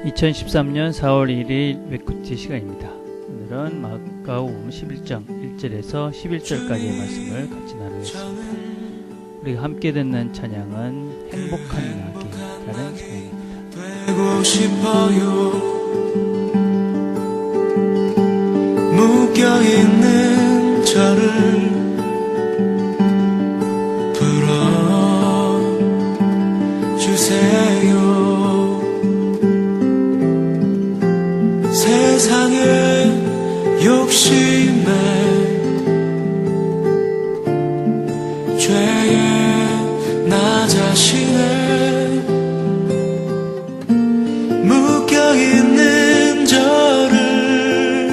2013년 4월 1일 웨쿠티 시간입니다. 오늘은 마가복음 11장 1절에서 11절까지의 말씀을 같이 나누겠습니다. 우리가 함께 듣는 찬양은 행복한 낙이라는 찬양입니다. 되고 싶어요. 묶여있는 저를 풀어주세요. 세상의 욕심에 죄에 나 자신을 묶여있는 저를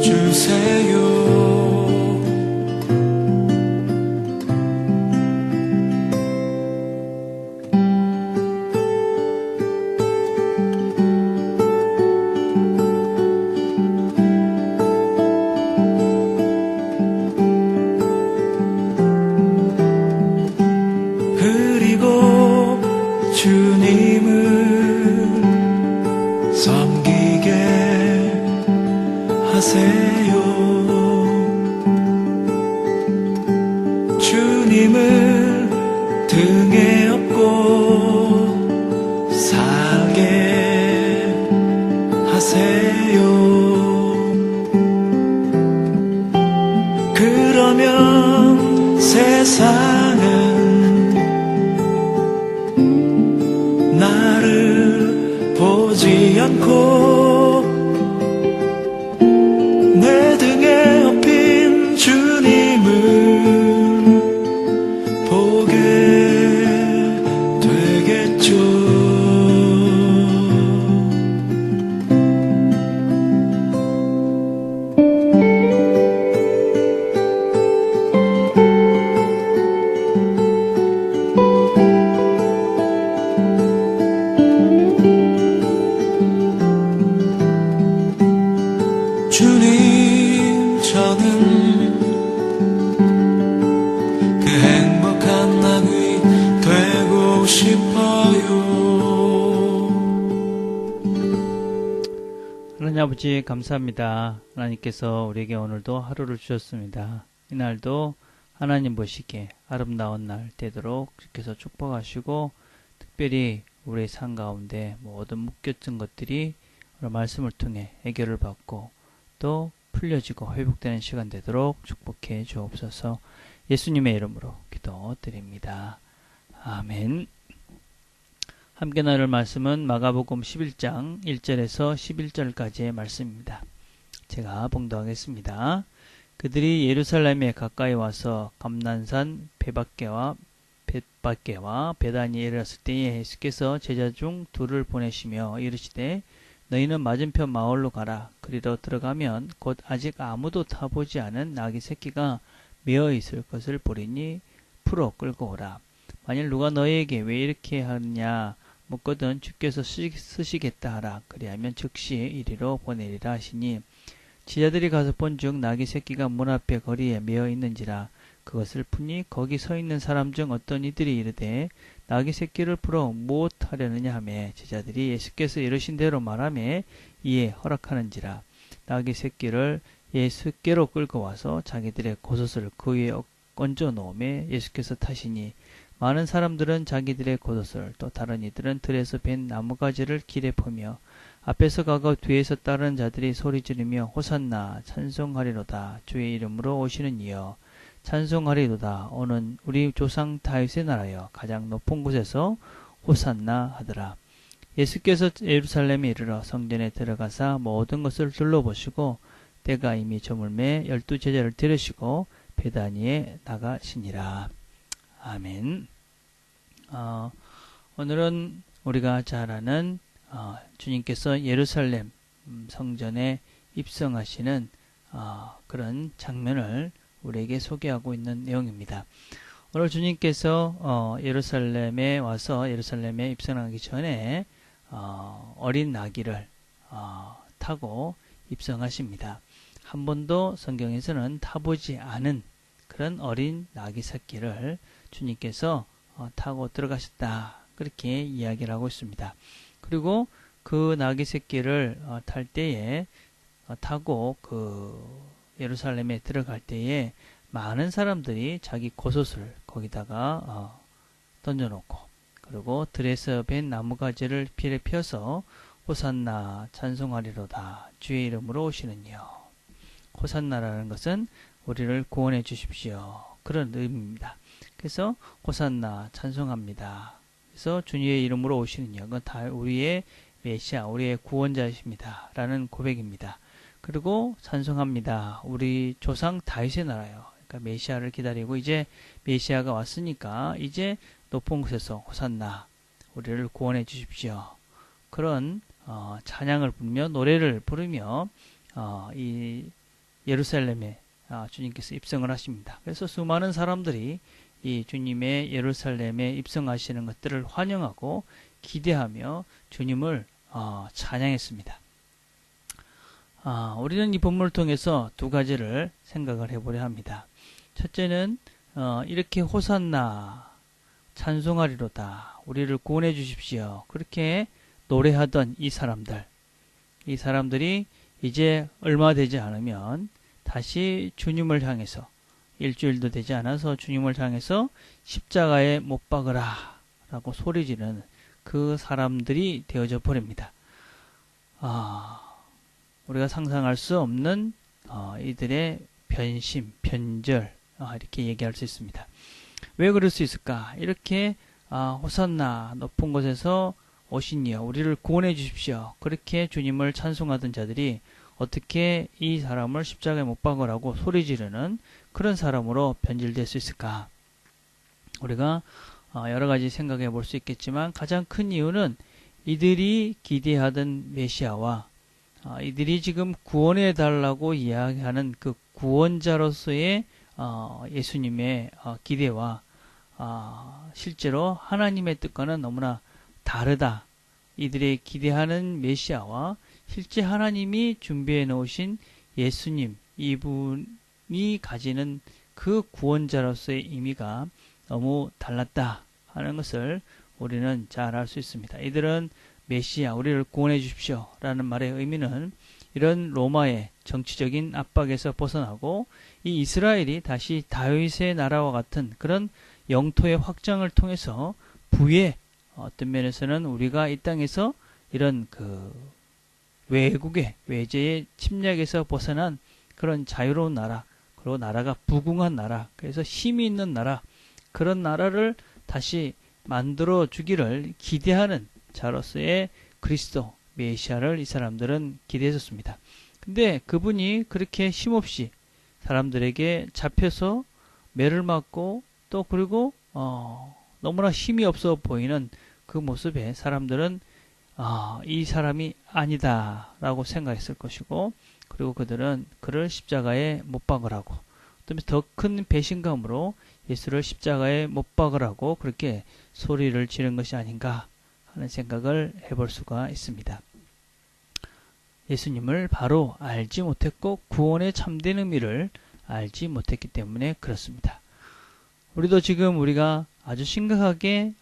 풀어주세요. 주님을 섬기게 하세요. 주님을 등에 업고 살게 하세요. 그러면 세상은 나를 보지 않고 내 등에 업힌 주님을 보게 되겠죠. 주님, 저는 그 행복한 낙이 되고 싶어요. 하나님 아버지 감사합니다. 하나님께서 우리에게 오늘도 하루를 주셨습니다. 이날도 하나님 보시기에 아름다운 날 되도록 주께서 축복하시고 특별히 우리의 삶 가운데 모든 묶였던 것들이 오늘 말씀을 통해 해결을 받고 또 풀려지고 회복되는 시간 되도록 축복해 주옵소서. 예수님의 이름으로 기도드립니다. 아멘. 함께 나눌 말씀은 마가복음 11장 1절에서 11절까지의 말씀입니다. 제가 봉독하겠습니다. 그들이 예루살렘에 가까이 와서 감난산 벳밖에와 베다니에 이르렀을 때에 예수께서 제자 중 둘을 보내시며 이르시되 너희는 맞은편 마을로 가라. 그리로 들어가면 곧 아직 아무도 타보지 않은 나귀 새끼가 메어 있을 것을 보리니 풀어 끌고 오라. 만일 누가 너희에게 왜 이렇게 하느냐 묻거든 주께서 쓰시겠다 하라. 그리하면 즉시 이리로 보내리라 하시니 제자들이 가서 본즉 나귀 새끼가 문 앞에 거리에 메어 있는지라. 그것을 푸니 거기 서 있는 사람 중 어떤 이들이 이르되 나귀 새끼를 풀어 무엇 하려느냐 하매 제자들이 예수께서 이르신 대로 말하매 이에 허락하는지라. 나귀 새끼를 예수께로 끌고 와서 자기들의 겉옷을 그 위에 얹어 놓음에 예수께서 타시니 많은 사람들은 자기들의 겉옷을 또 다른 이들은 들에서 벤 나무가지를 길에 퍼며 앞에서 가고 뒤에서 따르는 자들이 소리 지르며 호산나 찬송하리로다 주의 이름으로 오시는 이여 찬송하리로다 오는 우리 조상 다윗의 나라여 가장 높은 곳에서 호산나 하더라. 예수께서 예루살렘에 이르러 성전에 들어가사 모든 것을 둘러보시고 때가 이미 저물매 12 제자를 데리시고 베다니에 나가시니라. 아멘. 오늘은 우리가 잘 아는 주님께서 예루살렘 성전에 입성하시는 그런 장면을 우리에게 소개하고 있는 내용입니다. 오늘 주님께서 예루살렘에 와서 예루살렘에 입성하기 전에 어린 나귀를 타고 입성하십니다. 한 번도 성경에서는 타보지 않은 그런 어린 나귀 새끼를 주님께서 타고 들어가셨다. 그렇게 이야기를 하고 있습니다. 그리고 그 나귀 새끼를 탈 때에 타고 예루살렘에 들어갈 때에 많은 사람들이 자기 겉옷을 거기다가 던져놓고, 그리고 들에서 벤 나무가지를 필에 펴서 호산나 찬송하리로다 주의 이름으로 오시는 이여. 호산나라는 것은 우리를 구원해 주십시오, 그런 의미입니다. 그래서 호산나 찬송합니다. 그래서 주님의 이름으로 오시는 이여, 그건 다 우리의 메시아, 우리의 구원자이십니다 라는 고백입니다. 그리고 찬송합니다, 우리 조상 다윗의 나라요. 그러니까 메시아를 기다리고 이제 메시아가 왔으니까 이제 높은 곳에서 호산나 우리를 구원해 주십시오, 그런 찬양을 부르며 노래를 부르며 이 예루살렘에 주님께서 입성을 하십니다. 그래서 수많은 사람들이 이 주님의 예루살렘에 입성하시는 것들을 환영하고 기대하며 주님을 찬양했습니다. 우리는 이 본문을 통해서 두 가지를 생각을 해보려 합니다. 첫째는 이렇게 호산나 찬송하리로다 우리를 구원해 주십시오 그렇게 노래하던 이 사람들이 이제 얼마 되지 않으면 다시 주님을 향해서, 일주일도 되지 않아서 주님을 향해서 십자가에 못 박으라 라고 소리지르는 그 사람들이 되어져 버립니다. 우리가 상상할 수 없는 이들의 변심, 변절, 이렇게 얘기할 수 있습니다. 왜 그럴 수 있을까? 이렇게 호산나 높은 곳에서 오신 이여 우리를 구원해 주십시오 그렇게 주님을 찬송하던 자들이 어떻게 이 사람을 십자가에 못 박으라고 소리 지르는 그런 사람으로 변질될 수 있을까? 우리가 여러 가지 생각해 볼 수 있겠지만 가장 큰 이유는 이들이 기대하던 메시아와 이들이 지금 구원해 달라고 이야기하는 그 구원자로서의 예수님의 기대와 실제로 하나님의 뜻과는 너무나 다르다. 이들의 기대하는 메시아와 실제 하나님이 준비해 놓으신 예수님, 이분이 가지는 그 구원자로서의 의미가 너무 달랐다 하는 것을 우리는 잘 알 수 있습니다. 이들은 메시아, 우리를 구원해 주십시오 라는 말의 의미는 이런 로마의 정치적인 압박에서 벗어나고 이 이스라엘이 다시 다윗의 나라와 같은 그런 영토의 확장을 통해서 부의 어떤 면에서는 우리가 이 땅에서 이런 외국의 외제의 침략에서 벗어난 그런 자유로운 나라, 그리고 나라가 부궁한 나라, 그래서 힘이 있는 나라, 그런 나라를 다시 만들어 주기를 기대하는 자로서의 그리스도 메시아를 이 사람들은 기대했었습니다. 근데 그분이 그렇게 힘없이 사람들에게 잡혀서 매를 맞고 또 그리고 너무나 힘이 없어 보이는 그 모습에 사람들은 이 사람이 아니다 라고 생각했을 것이고, 그리고 그들은 그를 십자가에 못 박으라고, 더 큰 배신감으로 예수를 십자가에 못 박으라고 그렇게 소리를 지른 것이 아닌가 하는 생각을 해볼 수가 있습니다. 예수님을 바로 알지 못했고 구원의 참된 의미를 알지 못했기 때문에 그렇습니다. 우리도 지금 우리가 아주 심각하게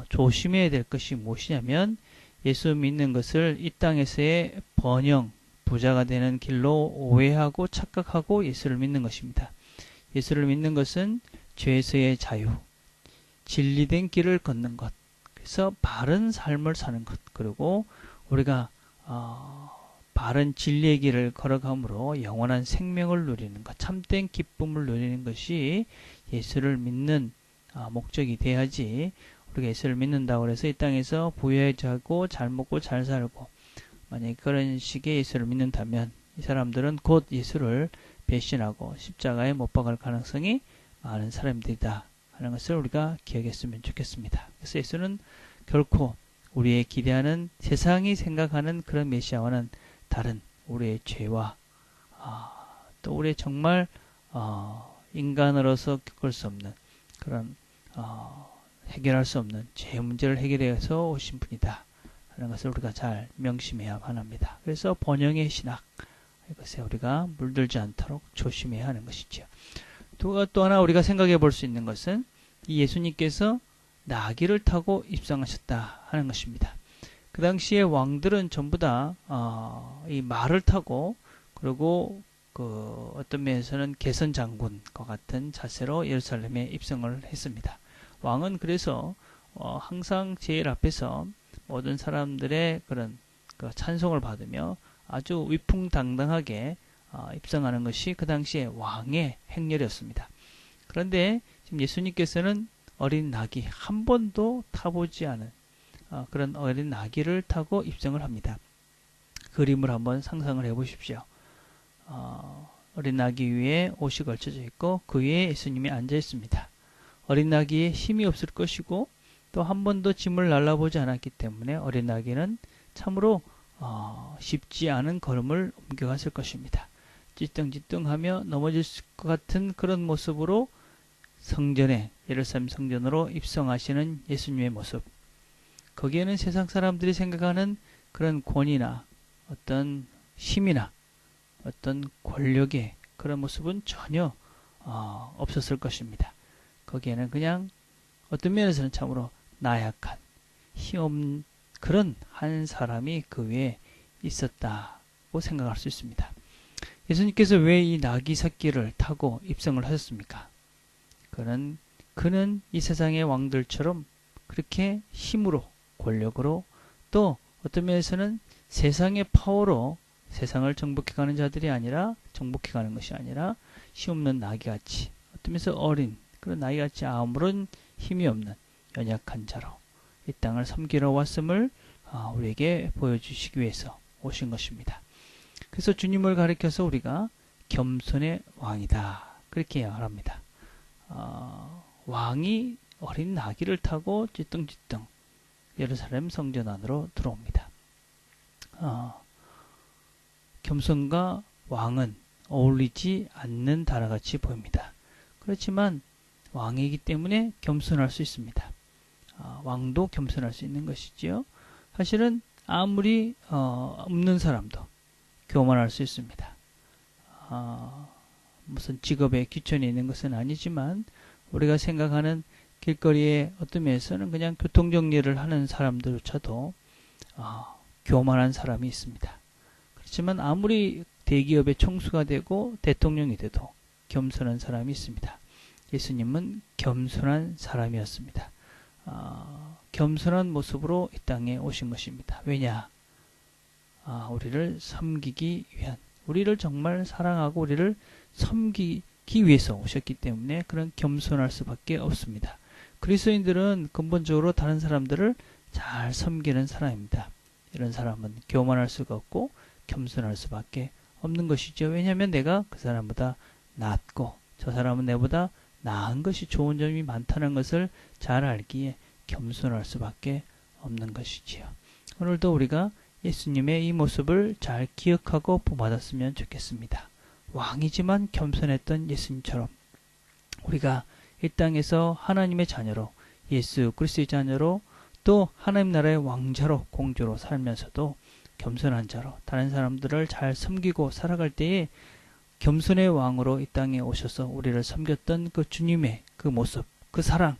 조심해야 될 것이 무엇이냐면 예수 믿는 것을 이 땅에서의 번영, 부자가 되는 길로 오해하고 착각하고 예수를 믿는 것입니다. 예수를 믿는 것은 죄에서의 자유, 진리된 길을 걷는 것, 그래서 바른 삶을 사는 것, 그리고 우리가 바른 진리의 길을 걸어감으로 영원한 생명을 누리는 것, 참된 기쁨을 누리는 것이 예수를 믿는 목적이 돼야지, 우리가 예수를 믿는다고 해서 이 땅에서 부유하고 잘 먹고 잘 살고, 만약에 그런 식의 예수를 믿는다면 이 사람들은 곧 예수를 배신하고 십자가에 못 박을 가능성이 많은 사람들이다 하는 것을 우리가 기억했으면 좋겠습니다. 그래서 예수는 결코 우리의 기대하는 세상이 생각하는 그런 메시아와는 다른 우리의 죄와 또 우리의 정말 인간으로서 겪을 수 없는 그런 해결할 수 없는 죄 문제를 해결해서 오신 분이다 하는 것을 우리가 잘 명심해야만 합니다. 그래서 번영의 신학, 이것에 우리가 물들지 않도록 조심해야 하는 것이죠. 또 하나 우리가 생각해 볼 수 있는 것은 이 예수님께서 나귀를 타고 입성하셨다 하는 것입니다. 그 당시에 왕들은 전부 다 이 말을 타고, 그리고 그 어떤 면에서는 개선 장군과 같은 자세로 예루살렘에 입성을 했습니다. 왕은 그래서 항상 제일 앞에서 모든 사람들의 그런 그 찬송을 받으며 아주 위풍당당하게 입성하는 것이 그 당시에 왕의 행렬이었습니다. 그런데 지금 예수님께서는 어린 나귀, 한 번도 타보지 않은 그런 어린 나귀를 타고 입성을 합니다. 그림을 한번 상상을 해 보십시오. 어린 나귀 위에 옷이 걸쳐져 있고 그 위에 예수님이 앉아 있습니다. 어린 나귀에 힘이 없을 것이고 또 한 번도 짐을 날라보지 않았기 때문에 어린 나귀는 참으로 쉽지 않은 걸음을 옮겨갔을 것입니다. 찌뚱찌뚱하며 넘어질 것 같은 그런 모습으로 성전에, 예루살렘 성전으로 입성하시는 예수님의 모습, 거기에는 세상 사람들이 생각하는 그런 권위나 어떤 힘이나 어떤 권력의 그런 모습은 전혀 없었을 것입니다. 거기에는 그냥 어떤 면에서는 참으로 나약한, 힘없는 그런 한 사람이 그 위에 있었다고 생각할 수 있습니다. 예수님께서 왜 이 나귀 새끼를 타고 입성을 하셨습니까? 그는 이 세상의 왕들처럼 그렇게 힘으로, 권력으로, 또 어떤 면에서는 세상의 파워로 세상을 정복해가는 자들이 아니라, 정복해가는 것이 아니라 힘없는 나귀같이, 어떤 면에서 어린 그런 나귀같이 아무런 힘이 없는 연약한 자로 이 땅을 섬기러 왔음을 우리에게 보여주시기 위해서 오신 것입니다. 그래서 주님을 가리켜서 우리가 겸손의 왕이다, 그렇게 말합니다. 왕이 어린 나귀를 타고 찌뚱찌뚱 예루살렘 성전 안으로 들어옵니다. 겸손과 왕은 어울리지 않는 단어같이 보입니다. 그렇지만 왕이기 때문에 겸손할 수 있습니다. 왕도 겸손할 수 있는 것이지요. 사실은 아무리 없는 사람도 교만할 수 있습니다. 무슨 직업에 귀천이 있는 것은 아니지만 우리가 생각하는 길거리에 어떤 면에서는 그냥 교통정리를 하는 사람들조차도 교만한 사람이 있습니다. 그렇지만 아무리 대기업의 총수가 되고 대통령이 돼도 겸손한 사람이 있습니다. 예수님은 겸손한 사람이었습니다. 겸손한 모습으로 이 땅에 오신 것입니다. 왜냐? 우리를 섬기기 위한, 우리를 정말 사랑하고 우리를 섬기기 위해서 오셨기 때문에 그런 겸손할 수밖에 없습니다. 그리스도인들은 근본적으로 다른 사람들을 잘 섬기는 사람입니다. 이런 사람은 교만할 수가 없고 겸손할 수밖에 없는 것이죠. 왜냐하면 내가 그 사람보다 낫고 저 사람은 내보다 나은 것이 좋은 점이 많다는 것을 잘 알기에 겸손할 수밖에 없는 것이지요. 오늘도 우리가 예수님의 이 모습을 잘 기억하고 본받았으면 좋겠습니다. 왕이지만 겸손했던 예수님처럼 우리가 이 땅에서 하나님의 자녀로, 예수 그리스도의 자녀로, 또 하나님 나라의 왕자로, 공주로 살면서도 겸손한 자로 다른 사람들을 잘 섬기고 살아갈 때에 겸손의 왕으로 이 땅에 오셔서 우리를 섬겼던 그 주님의 그 모습, 그 사랑,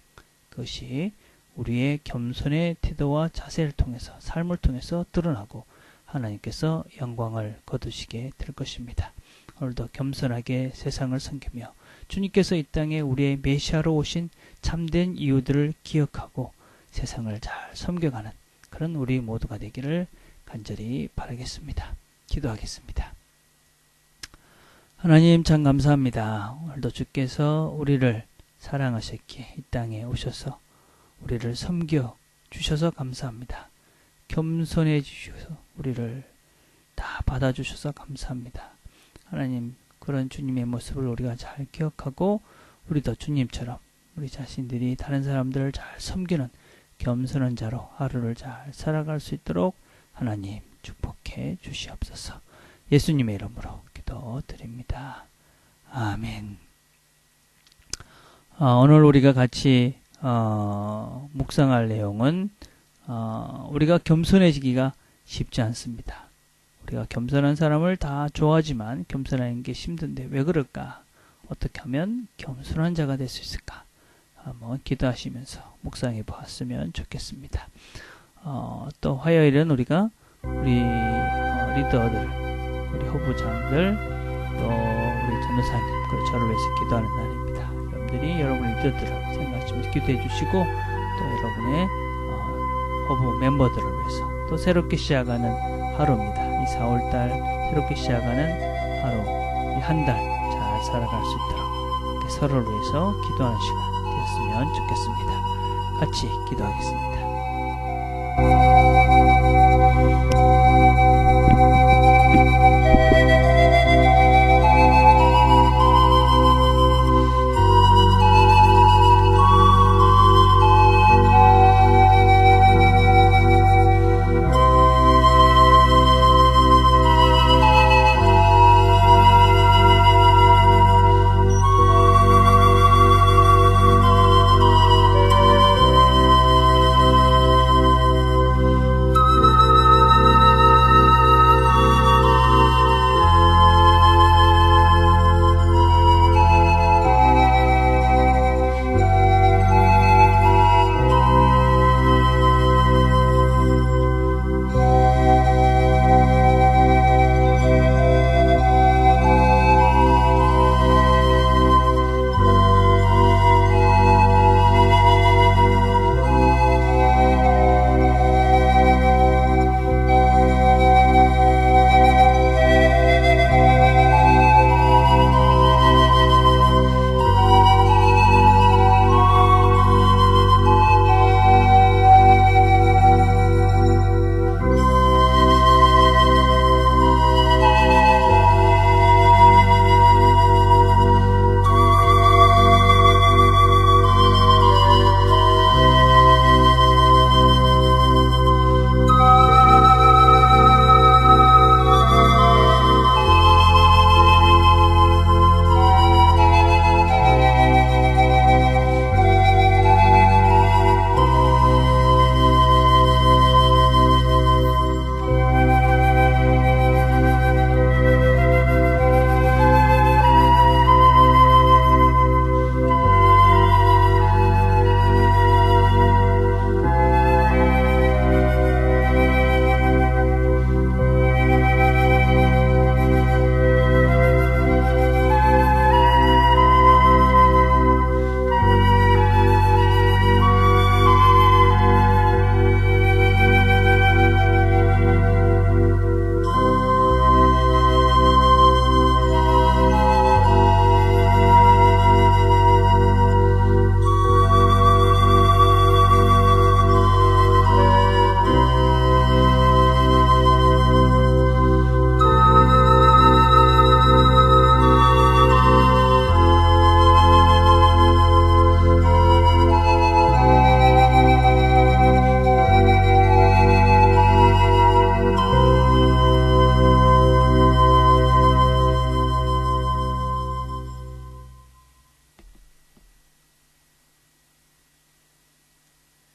그것이 우리의 겸손의 태도와 자세를 통해서, 삶을 통해서 드러나고 하나님께서 영광을 거두시게 될 것입니다. 오늘도 겸손하게 세상을 섬기며 주님께서 이 땅에 우리의 메시아로 오신 참된 이유들을 기억하고 세상을 잘 섬겨가는 그런 우리 모두가 되기를 간절히 바라겠습니다. 기도하겠습니다. 하나님 참 감사합니다. 오늘도 주께서 우리를 사랑하셨기에 이 땅에 오셔서 우리를 섬겨 주셔서 감사합니다. 겸손해 주셔서 우리를 다 받아주셔서 감사합니다. 하나님, 그런 주님의 모습을 우리가 잘 기억하고 우리도 주님처럼 우리 자신들이 다른 사람들을 잘 섬기는 겸손한 자로 하루를 잘 살아갈 수 있도록 하나님 축복해 주시옵소서. 예수님의 이름으로 기도드립니다. 아멘. 오늘 우리가 같이 묵상할 내용은 우리가 겸손해지기가 쉽지 않습니다. 우리가 겸손한 사람을 다 좋아하지만 겸손하는 게 힘든데 왜 그럴까? 어떻게 하면 겸손한 자가 될 수 있을까? 한번 기도하시면서 묵상해 보았으면 좋겠습니다. 또 화요일은 우리가 우리 리더들, 우리 후보장들, 또 우리 전도사님, 그리고 저를 위해서 기도하는 날입니다. 여러분들이 여러분 리더들을 생각하시면서 기도해 주시고, 또 여러분의 후보 멤버들을 위해서 또 새롭게 시작하는 하루입니다. 이 4월달 새롭게 시작하는 하루, 이 한 달 잘 살아갈 수 있도록 서로를 위해서 기도하는 시간 되었으면 좋겠습니다. 같이 기도하겠습니다.